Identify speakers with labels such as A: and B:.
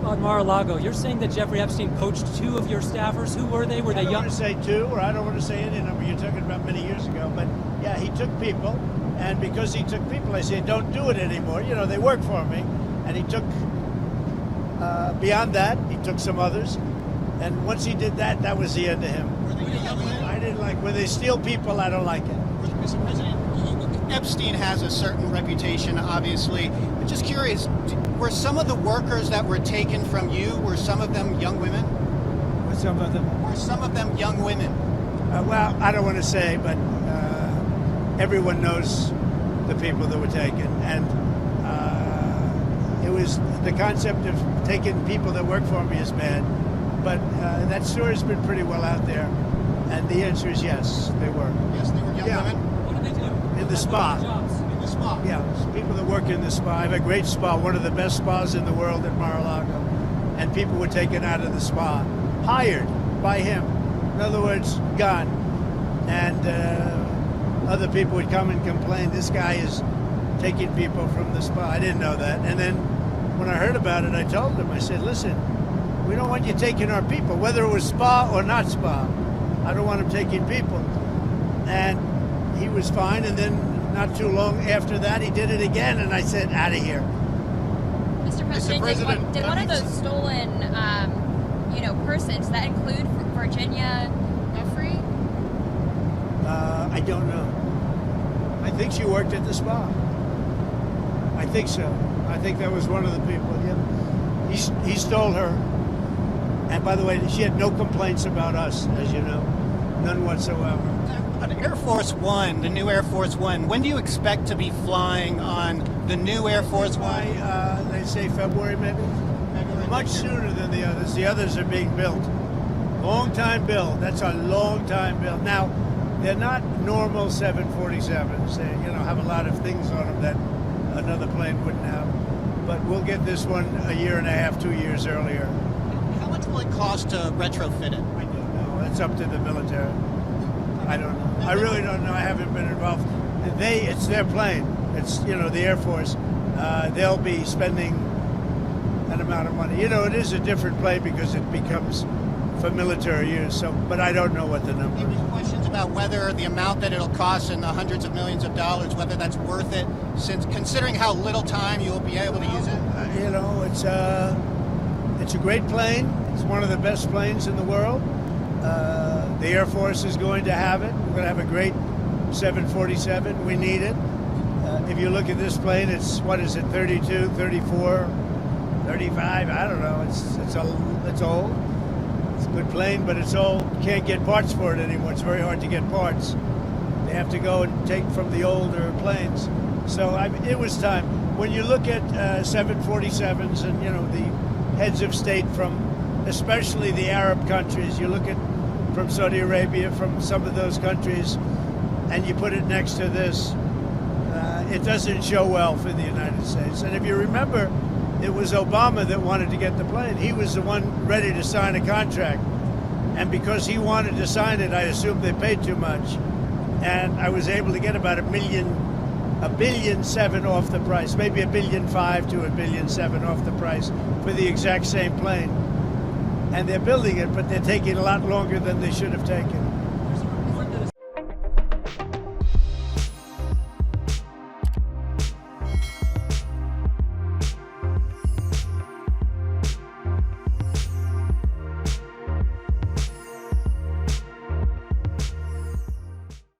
A: on Mar-a-Lago. You're saying that Jeffrey Epstein poached two of your staffers. Who were they? Were they young?
B: I don't want to say two, or I don't want to say any number. You're talking about many years ago. But yeah, he took people, and because he took people, I said, don't do it anymore. You know, they work for me. And he took, beyond that, he took some others. And once he did that, that was the end of him. I didn't like, when they steal people, I don't like it.
C: Mr. President, Epstein has a certain reputation, obviously. I'm just curious, were some of the workers that were taken from you, were some of them young women?
B: Were some of them?
C: Were some of them young women?
B: Well, I don't want to say, but everyone knows the people that were taken. And it was the concept of taking people that work for me is bad. But that story's been pretty well out there. And the answer is yes, they were.
C: Yes, they were young women?
A: What did they do?
B: In the spa.
C: In the spa?
B: Yeah, people that work in the spa. I have a great spa, one of the best spas in the world at Mar-a-Lago. And people were taken out of the spa, hired by him. In other words, gone. And other people would come and complain, this guy is taking people from the spa. I didn't know that. And then when I heard about it, I told them, I said, listen, we don't want you taking our people, whether it was spa or not spa. I don't want him taking people. And he was fine, and then not too long after that, he did it again, and I said, out of here.
D: Mr. President, did one of those stolen, persons, that include Virginia Giuffre?
B: I don't know. I think she worked at the spa. I think so. I think that was one of the people, yeah. He stole her. And by the way, she had no complaints about us, as you know. None whatsoever.
C: Air Force One, the new Air Force One, when do you expect to be flying on the new Air Force One?
B: They say February, maybe? Much sooner than the others. The others are being built. Long time build. That's a long time build. Now, they're not normal 747s. They, have a lot of things on them that another plane wouldn't have. But we'll get this one a year and a half, 2 years earlier.
C: How much will it cost to retrofit it?
B: I don't know. That's up to the military. I don't know. I really don't know. I haven't been involved. It's their plane. It's, the Air Force. They'll be spending an amount of money. It is a different plane because it becomes for military use. So, but I don't know what the number is.
C: Any questions about whether the amount that it'll cost in the hundreds of millions of dollars, whether that's worth it, since considering how little time you'll be able to use it?
B: It's a great plane. It's one of the best planes in the world. The Air Force is going to have it. We're going to have a great 747. We need it. If you look at this plane, it's, 32, 34, 35? I don't know. It's old. It's a good plane, but it's old. You can't get parts for it anymore. It's very hard to get parts. They have to go and take from the older planes. So it was time. When you look at 747s and, the heads of state from especially the Arab countries, you look at from Saudi Arabia, from some of those countries, and you put it next to this, it doesn't show well for the United States. And if you remember, it was Obama that wanted to get the plane. He was the one ready to sign a contract. And because he wanted to sign it, I assumed they paid too much. And I was able to get about $1.7 billion off the price, maybe $1.5 billion to $1.7 billion off the price for the exact same plane. And they're building it, but they're taking a lot longer than they should have taken.